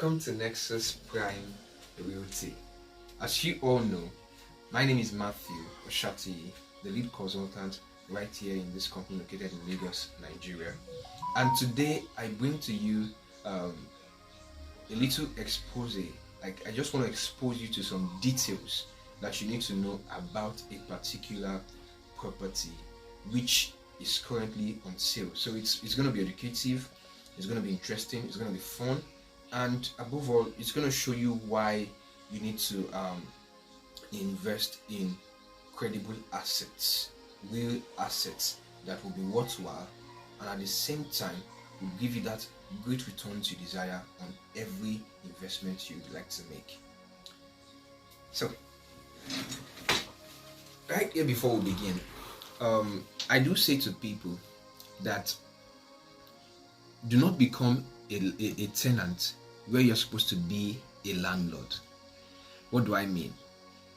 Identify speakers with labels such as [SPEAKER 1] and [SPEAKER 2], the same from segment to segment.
[SPEAKER 1] Welcome to Nexus Prime Realty. As you all know, my name is Matthew Oshati, the lead consultant right here in this company located in Lagos, Nigeria. And today I bring to you a little expose. I just want to expose you to some details that you need to know about a particular property which is currently on sale. So it's going to be educative, it's going to be interesting, it's going to be fun, and above all, it's going to show you why you need to invest in credible assets, real assets that will be worthwhile, and at the same time will give you that great returns you desire on every investment you'd like to make. So right here, before we begin, I do say to people that do not become a tenant where you're supposed to be a landlord. What do I mean?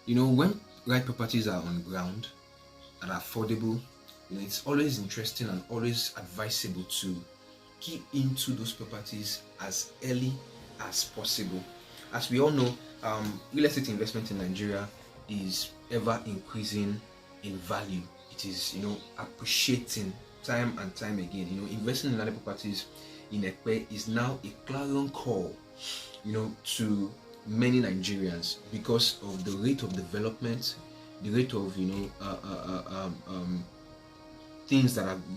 [SPEAKER 1] You know, when right properties are on ground and affordable, it's always interesting and always advisable to get into those properties as early as possible. As we all know, real estate investment in Nigeria is ever increasing in value. It is, appreciating time and time again. Investing in other properties in Epe is now a clarion call, to many Nigerians because of the rate of development, the rate of, the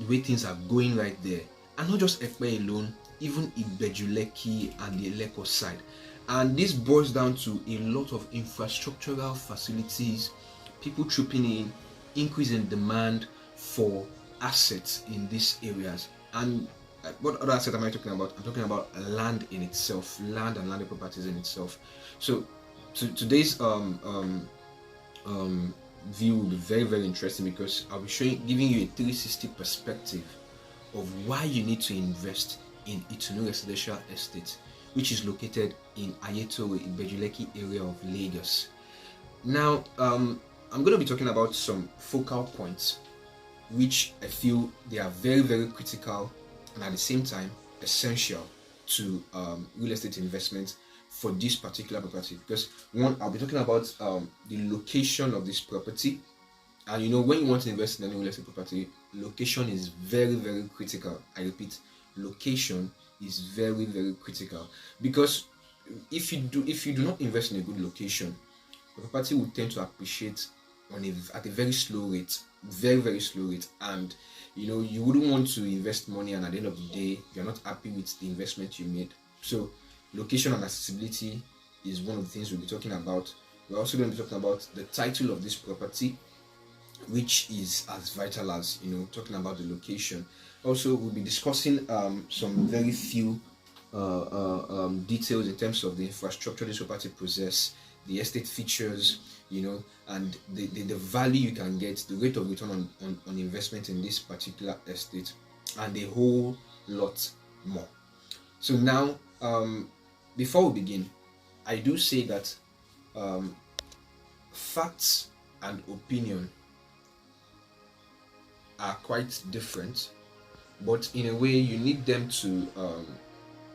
[SPEAKER 1] way things are going right there. And not just Epe alone, even Ibeju-Lekki and the Lagos side. And this boils down to a lot of infrastructural facilities, people trooping in, increase in demand for assets in these areas. And what other asset am I talking about? I'm talking about land in itself, land and landed properties in itself. So today's view will be very, very interesting because I'll be giving you a 360 perspective of why you need to invest in Itunu Residential Estate, which is located in Aiyetoro, Ibeju-Lekki area of Lagos. Now, I'm going to be talking about some focal points which I feel they are very, very critical and at the same time essential to real estate investment for this particular property. Because one, I'll be talking about the location of this property. And when you want to invest in any real estate property, location is very, very critical. I repeat, location is very, very critical, because if you do not invest in a good location, the property will tend to appreciate at a very slow rate, very, very slow rate. And you wouldn't want to invest money and at the end of the day you're not happy with the investment you made. So location and accessibility is one of the things we'll be talking about. We're also going to be talking about the title of this property, which is as vital as talking about the location. Also, we'll be discussing some very few details in terms of the infrastructure this property possesses, the estate features, and the value you can get, the rate of return on investment in this particular estate, and a whole lot more. So now, before we begin, I do say that facts and opinion are quite different, but in a way you need them to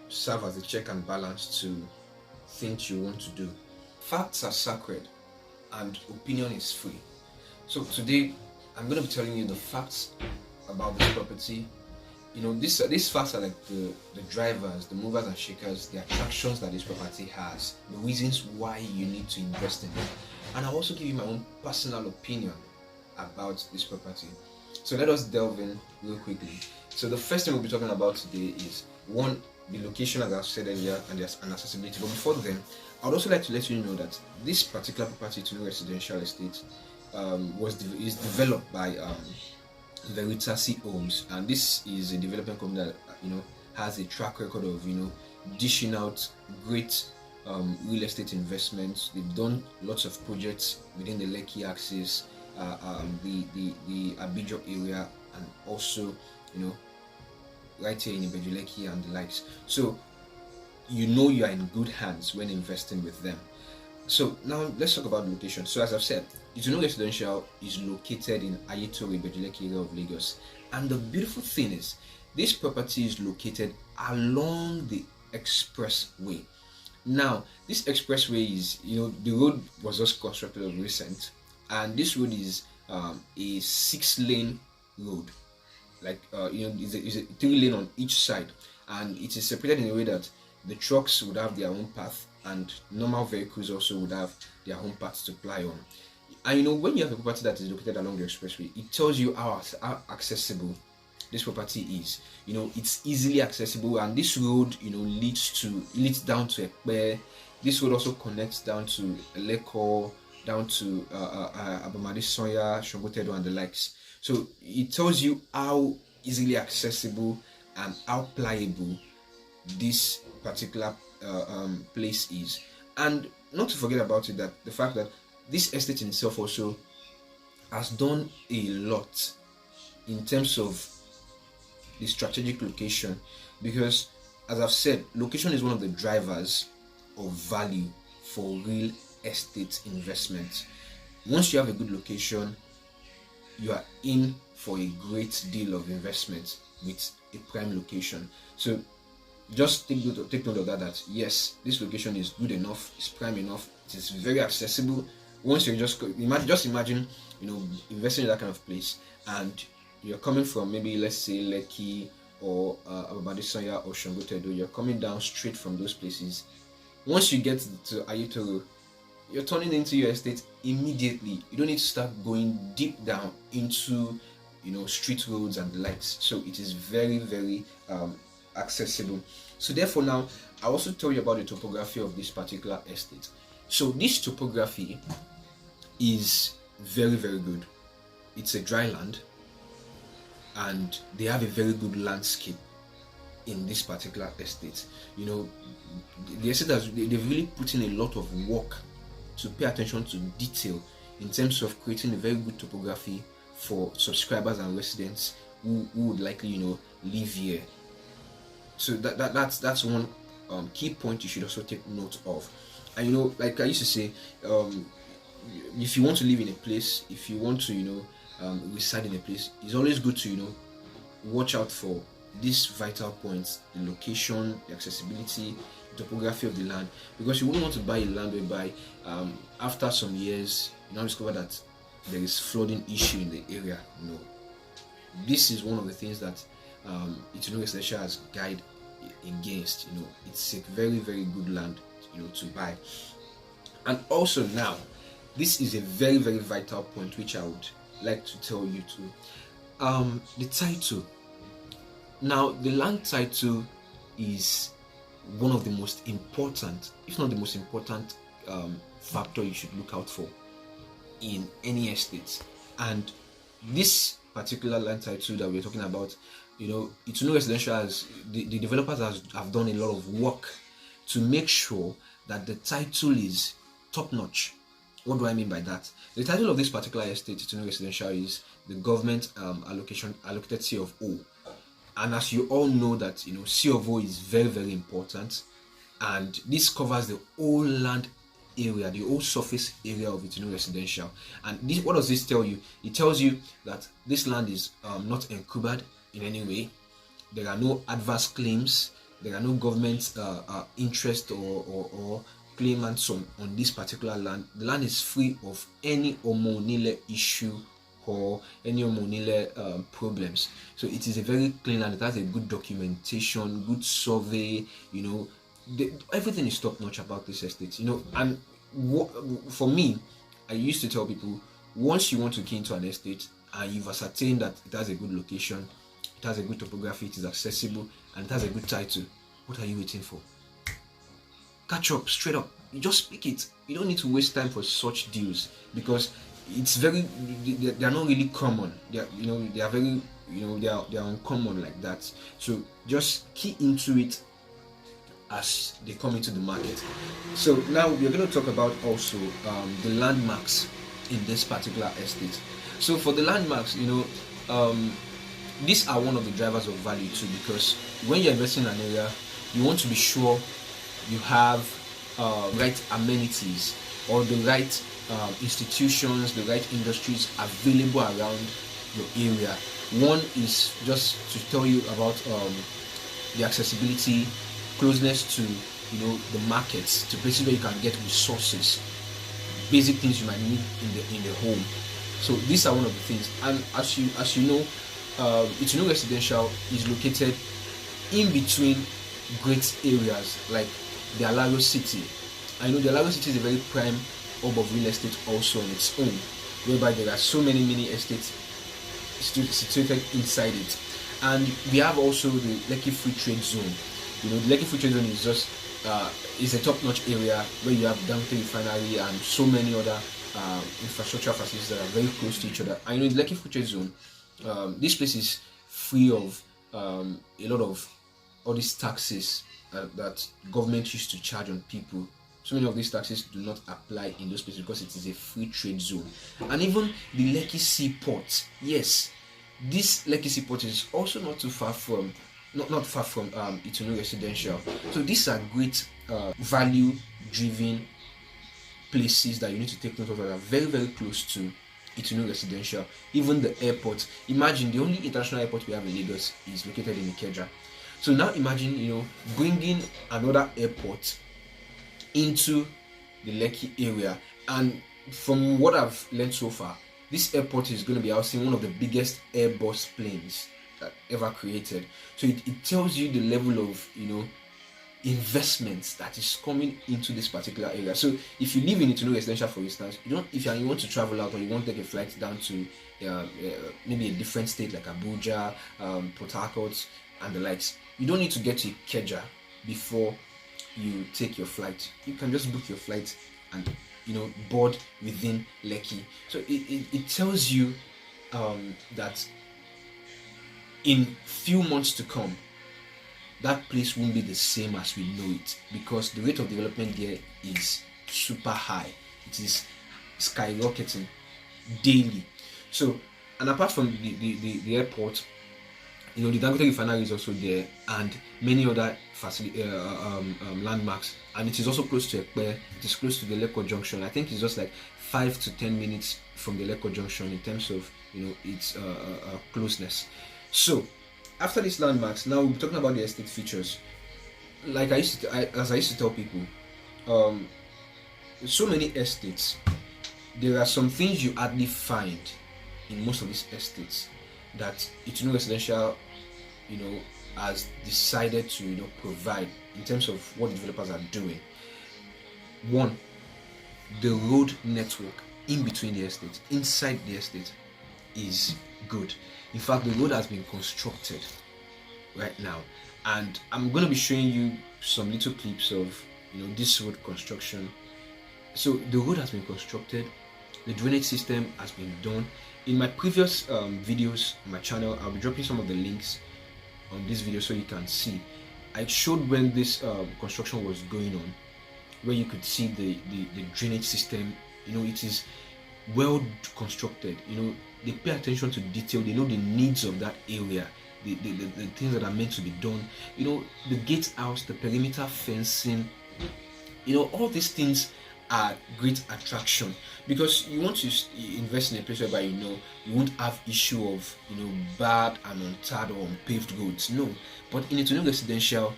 [SPEAKER 1] serve as a check and balance to things you want to do. Facts are sacred and opinion is free. So today I'm going to be telling you the facts about this property. These facts are like the drivers, the movers and shakers, the attractions that this property has, the reasons why you need to invest in it. And I'll also give you my own personal opinion about this property. So let us delve in real quickly. So the first thing we'll be talking about today is, one, the location, as I've said earlier, and accessibility. But before then, I would also like to let you know that this particular property, ITunu Residential Estate, is developed by Veritas Homes, and this is a development company that has a track record of dishing out great real estate investments. They've done lots of projects within the Lekki axis, the Abijo area, and also right here in Ibeju-Lekki and the likes. So you are in good hands when investing with them. So now let's talk about the location. So as I've said, Itunu Residential is located in Aiyetoro, Ibeju-Lekki area of Lagos. And the beautiful thing is, this property is located along the expressway. Now, this expressway is, the road was just constructed of recent, and this road is a 6-lane road. Like it's a 3-lane on each side, and it is separated in a way that the trucks would have their own path, and normal vehicles also would have their own paths to ply on. And when you have a property that is located along the expressway, it tells you how accessible this property is. It's easily accessible, and this road leads down to Epe. This road also connects down to Lekki, down to Soya, Shongotedo, and the likes. So it tells you how easily accessible and how pliable this particular place is. And not to forget about it, that the fact that this estate in itself also has done a lot in terms of the strategic location, because, as I've said, location is one of the drivers of value for real estate investment. Once you have a good location, you are in for a great deal of investment with a prime location. So just take note of that yes, this location is good enough, it's prime enough, it is very accessible. Once you just imagine investing in that kind of place, and you're coming from, maybe let's say Lekki or Soya or Shongotedo, you're coming down straight from those places. Once you get to Aiyetoro, you're turning into your estate immediately. You don't need to start going deep down into street roads and the likes. So it is very, very accessible. So therefore, now I also tell you about the topography of this particular estate. So this topography is very, very good. It's a dry land, and they have a very good landscape in this particular estate. The estate they've really put in a lot of work to pay attention to detail in terms of creating a very good topography for subscribers and residents who would likely live here. So that's one key point you should also take note of. And like I used to say, if you want to live in a place, if you want to reside in a place, it's always good to watch out for these vital points: the location, the accessibility, the topography of the land. Because you wouldn't want to buy a land whereby after some years you now discover that there is flooding issue in the area. This is one of the things that Itunu Residential has guided against. It's a very, very good land to buy. And also, now this is a very, very vital point which I would like to tell you to the title. Now, the land title is one of the most important, if not the most important, factor you should look out for in any estate. And this particular land title that we're talking about, Itunu Residential has, the developers have done a lot of work to make sure that the title is top notch. What do I mean by that? The title of this particular estate, Itunu Residential, is the government allocated C of O. And as you all know that C of O is very, very important, and this covers the whole land area, the whole surface area of Itunu Residential. And this, what does this tell you? It tells you that this land is not encumbered in any way. There are no adverse claims. There are no government interest or claimants on this particular land. The land is free of any omonile issue or any omonile problems. So it is a very clean land. It has a good documentation, good survey. Everything is top notch about this estate. And for me, I used to tell people, once you want to key into an estate and you've ascertained that it has a good location, it has a good topography, it is accessible, and it has a good title, what are you waiting for? Catch up, straight up. You just speak it. You don't need to waste time for such deals, because it's very, they are not really common. They are, they are very, they are uncommon like that. So just key into it as they come into the market. So now we're going to talk about also the landmarks in this particular estate. So for the landmarks, these are one of the drivers of value too, because when you're investing in an area, you want to be sure you have right amenities or the right institutions, the right industries available around your area. One is just to tell you about the accessibility, closeness to the markets, to places where you can get resources, basic things you might need in the home. So these are one of the things. And as you know, Itunu Residential is located in between great areas like the Alaro City. I know the Alaro City is a very prime hub of real estate also on its own, whereby there are so many estates situated inside it. And we have also the Lekki Free Trade Zone. The Lekki Free Trade Zone is just is a top-notch area where you have Dangote Refinery and so many other infrastructure facilities that are very close to each other. And in the Lekki Free Trade Zone, this place is free of a lot of all these taxes that government used to charge on people. So many of these taxes do not apply in those places because it is a free trade zone. And even the Lekki Seaport, yes, this Lekki Seaport is also not far from Itunu Residential. So these are great value-driven places that you need to take note of that are very, very close to Itunu Residential. Even the airport. Imagine the only international airport we have in Lagos is located in Ikeja. So now imagine, bringing another airport into the Lekki area. And from what I've learned so far, this airport is going to be housing one of the biggest Airbus planes that ever created. So it tells you the level of investments that is coming into this particular area. So if you live in Itunu Residential, for instance, if you want to travel out, or you want to take a flight down to maybe a different state like Abuja, Port Harcourt and the likes, you don't need to get to Ikeja before you take your flight. You can just book your flight and board within Lekki. So it tells you that in few months to come, that place won't be the same as we know it, because the rate of development there is super high. It is skyrocketing daily. So, and apart from the airport, the Dangote Refinery is also there, and many other landmarks. And it is also close to Epe. It is close to the Lekki Junction. I think it's just like 5 to 10 minutes from the Lekki Junction in terms of its closeness. So after these landmarks, now we'll be talking about the estate features. Like as I used to tell people, so many estates, there are some things you hardly find in most of these estates that Itunu Residential, has decided to provide in terms of what the developers are doing. One, the road network in between the estate, inside the estate, is good. In fact, the road has been constructed right now, and I'm going to be showing you some little clips of this road construction. So the road has been constructed, the drainage system has been done. In my previous videos on my channel, I'll be dropping some of the links on this video so you can see. I showed when this construction was going on, where you could see the drainage system. It is well constructed. They pay attention to detail. They know the needs of that area, the things that are meant to be done. The gatehouse, the perimeter fencing, all these things are great attraction, because you want to invest in a place whereby you won't have issue of bad and untarred or unpaved roads. No, but in Itunu Residential,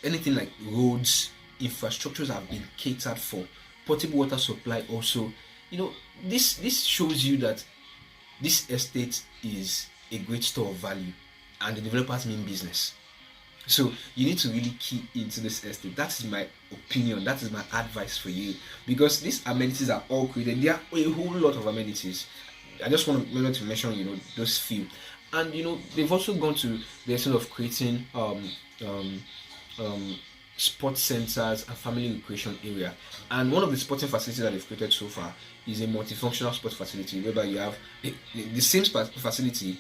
[SPEAKER 1] anything like roads, infrastructures have been catered for. Potable water supply also. This shows you that this estate is a great store of value and the developers mean business. So you need to really key into this estate. That is my opinion. That is my advice for you, because these amenities are all created. There are a whole lot of amenities. I just want to mention those few, and they've also gone to the extent of creating sports centers and family recreation area. And one of the sporting facilities that they've created so far is a multifunctional sports facility, whereby you have the same facility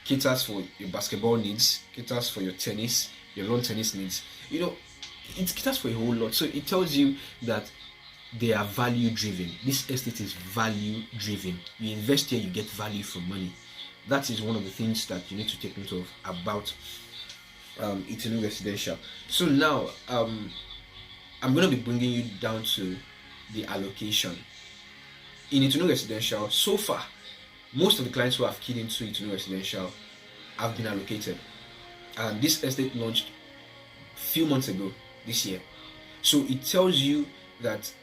[SPEAKER 1] caters for your basketball needs, caters for your tennis, your lawn tennis needs. It caters for a whole lot. So it tells you that they are value driven. This estate is value driven. You invest here, you get value for money. That is one of the things that you need to take note of about Itunu Residential. So now I'm going to be bringing you down to the allocation. In Itunu Residential, so far, most of the clients who have keyed into Itunu Residential have been allocated. And this estate launched a few months ago, this year. So it tells you that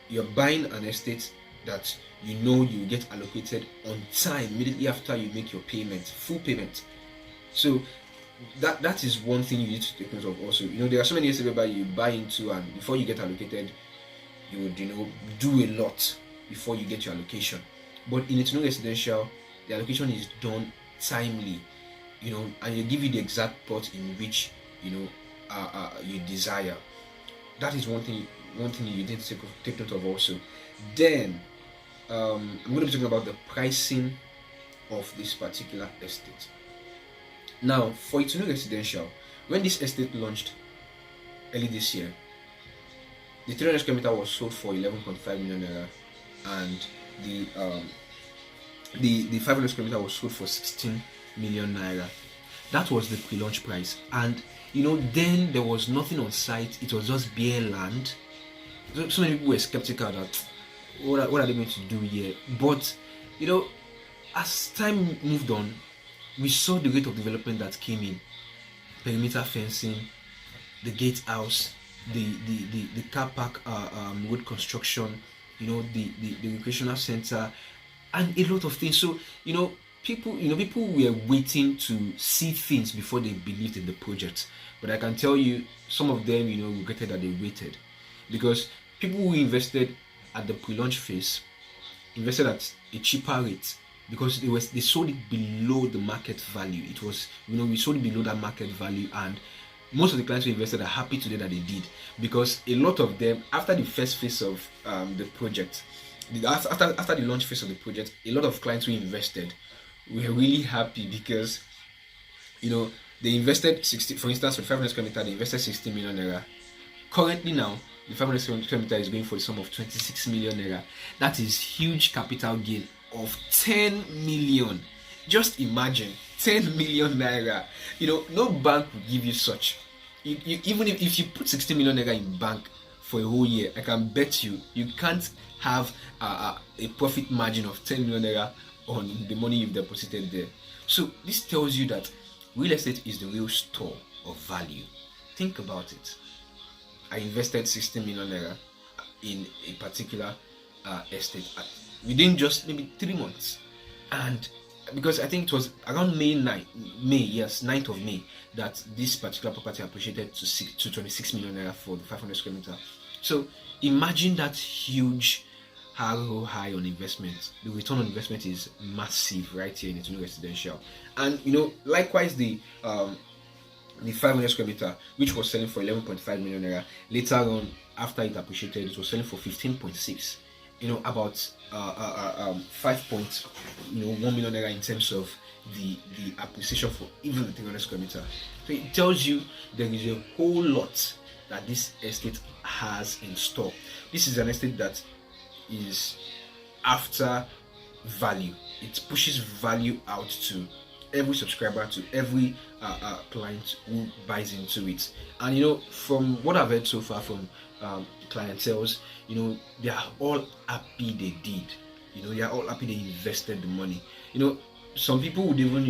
[SPEAKER 1] you're buying an estate that you know you get allocated on time immediately after you make your payment, full payment. So that is one thing you need to take note of also. There are so many estates whereby you buy into, and before you get allocated, you would do a lot before you get your allocation. But in Itunu Residential, the allocation is done timely, and they give you the exact plot in which you desire. That is one thing you need to take note of also. Then I'm going to be talking about the pricing of this particular estate. Now, for Itunu Residential, when this estate launched early this year, the 300 square meter was sold for 11.5 million naira, and the 500 square meter was sold for 16 million naira. That was the pre-launch price, and then there was nothing on site. It was just bare land. So many people were skeptical that what are they going to do here? But as time moved on, we saw the rate of development that came in: perimeter fencing, the gatehouse, the car park, road construction, the recreational center, and a lot of things. So people were waiting to see things before they believed in the project. But I can tell you, some of them regretted that they waited, because people who invested at the pre-launch phase invested at a cheaper rate, because they sold it below the market value. It was we sold it below that market value, and most of the clients who invested are happy today that they did, because a lot of them, after the first phase of the project, after the launch phase of the project, a lot of clients who invested were really happy, because they invested 60, for instance, for 500 square meter, they invested 60 million naira. Currently now, the 500 square meter is going for the sum of 26 million naira. That is huge capital gain of 10 million. Just imagine 10 million naira. No bank will give you such. Even if you put 60 million naira in bank for a whole year, I can bet you can't have a profit margin of 10 million naira on the money you've deposited there. So this tells you that real estate is the real store of value. Think about it. I invested 60 million naira in a particular estate within just maybe 3 months, and because I think it was around May 9th of May, that this particular property appreciated to 26 million naira for the 500 square meter. So imagine that huge high on investment. The return on investment is massive right here in Itunu Residential. And likewise, the 500 square meter, which was selling for 11.5 million naira, later on, after it appreciated, it was selling for 15.6. About 5.1 million naira in terms of the appreciation for even the 300 square meter. So it tells you there is a whole lot that this estate has in store. This is an estate that is after value. It pushes value out to every subscriber, to every client who buys into it. And from what I've heard so far from clientels, they are all happy they did. They are all happy they invested the money. Some people would even,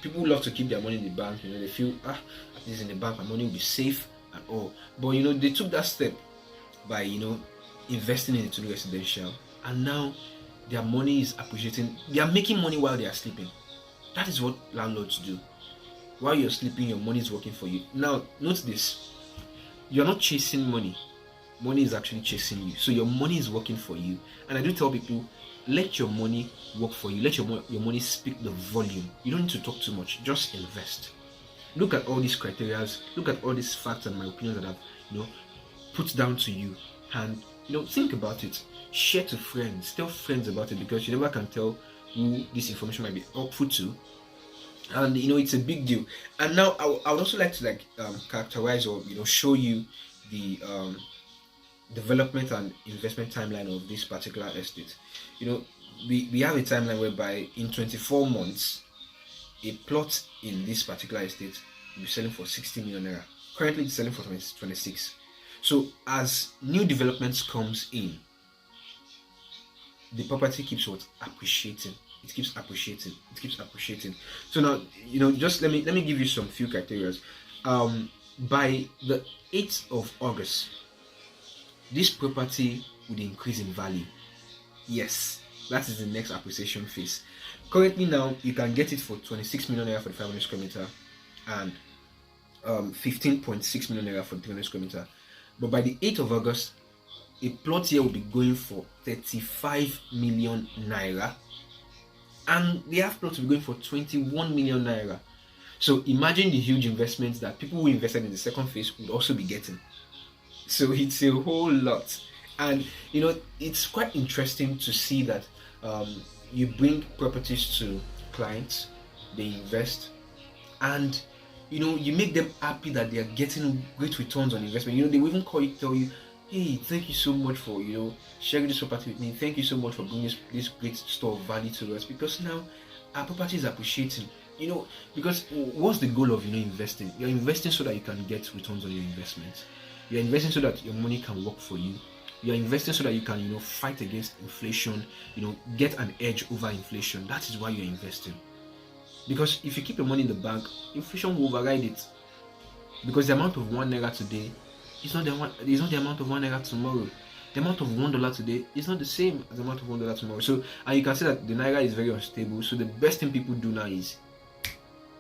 [SPEAKER 1] people love to keep their money in the bank. They feel, at least in the bank, my money will be safe and all. But they took that step by investing in Itunu Residential, and now their money is appreciating. They are making money while they are sleeping. That is what landlords do. While you're sleeping, your money is working for you. Now, note this: you're not chasing money. Money is actually chasing you. So your money is working for you. And I do tell people, let your money work for you. Let your money speak the volume. You don't need to talk too much. Just invest. Look at all these criteria. Look at all these facts and my opinions that I've put down to you. And think about it. Share to friends. Tell friends about it, because you never can tell who this information might be helpful to. And it's a big deal. And now I would also like to characterize or show you the development and investment timeline of this particular estate. We have a timeline whereby in 24 months a plot in this particular estate will be selling for 60 million naira. Currently it's selling for 26. So as new developments comes in, the property keeps appreciating. It keeps appreciating. It keeps appreciating. So now, just let me give you some few criteria. by the 8th of August, this property would increase in value. Yes, that is the next appreciation phase. Currently now, you can get it for 26 million naira for the 500 square meter and 15.6 million naira for the 300 square meter. But by the 8th of August, a plot here will be going for 35 million naira, and the half plot will be going for 21 million naira. So imagine the huge investments that people who invested in the second phase would also be getting. So it's a whole lot. And you know, it's quite interesting to see that you bring properties to clients, they invest, and you know, you make them happy that they are getting great returns on investment. You know, they will even call you, tell you, hey, thank you so much for, you know, sharing this property with me. Thank you so much for bringing this great store of value to us, because now our property is appreciating. You know, because what's the goal of, you know, investing? You're investing so that you can get returns on your investment. You're investing so that your money can work for you. You're investing so that you can, you know, fight against inflation, you know, get an edge over inflation. That is why you're investing. Because if you keep your money in the bank, inflation will override it. Because the amount of 1 naira today is not the amount of 1 naira tomorrow. The amount of $1 today is not the same as the amount of $1 tomorrow. So, and you can see that the naira is very unstable. So the best thing people do now is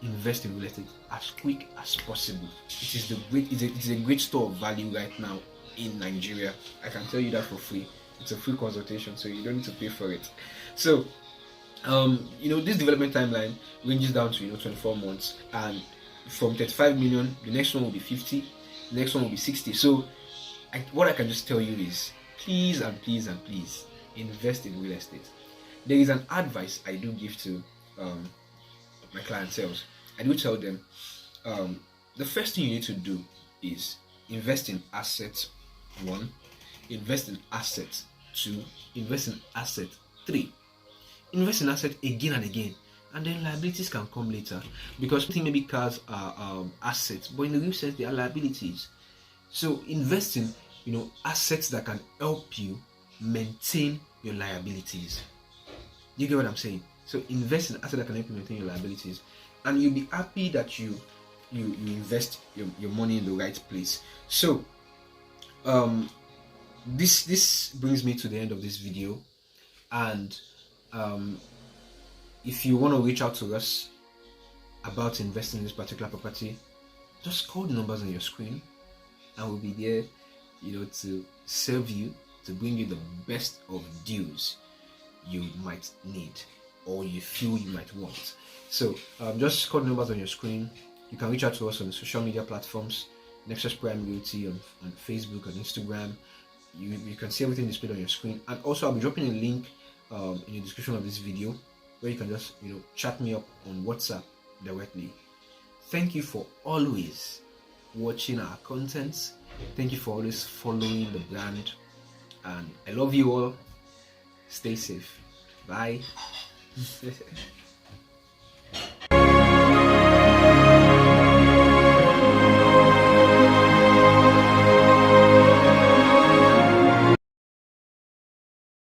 [SPEAKER 1] invest in real estate as quick as possible. It is a great store of value right now in Nigeria. I can tell you that for free. It's a free consultation, so you don't need to pay for it. So you know, this development timeline ranges down to, you know, 24 months, and from 35 million, the next one will be 50, the next one will be 60. So what I can just tell you is, please and please and please invest in real estate. There is an advice I do give to my clientele. I do tell them the first thing you need to do is invest in asset 1, invest in asset 2, invest in asset 3, invest in asset again and again, and then liabilities can come later. Because I think maybe cars are assets, but in the real sense they are liabilities. So invest in, you know, assets that can help you maintain your liabilities. You get what I'm saying? So invest in assets that can help you maintain your liabilities, and you'll be happy that you invest your money in the right place. So this brings me to the end of this video, and if you want to reach out to us about investing in this particular property, just call the numbers on your screen, and we'll be there, you know, to serve you, to bring you the best of deals you might need or you feel you might want. So just call the numbers on your screen. You can reach out to us on the social media platforms, Nexus Prime Realty on Facebook and Instagram. You can see everything displayed on your screen, and also I'll be dropping a link in the description of this video where you can just, you know, chat me up on WhatsApp directly. Thank you for always watching our content. Thank you for always following the brand, and I love you all. Stay safe. Bye.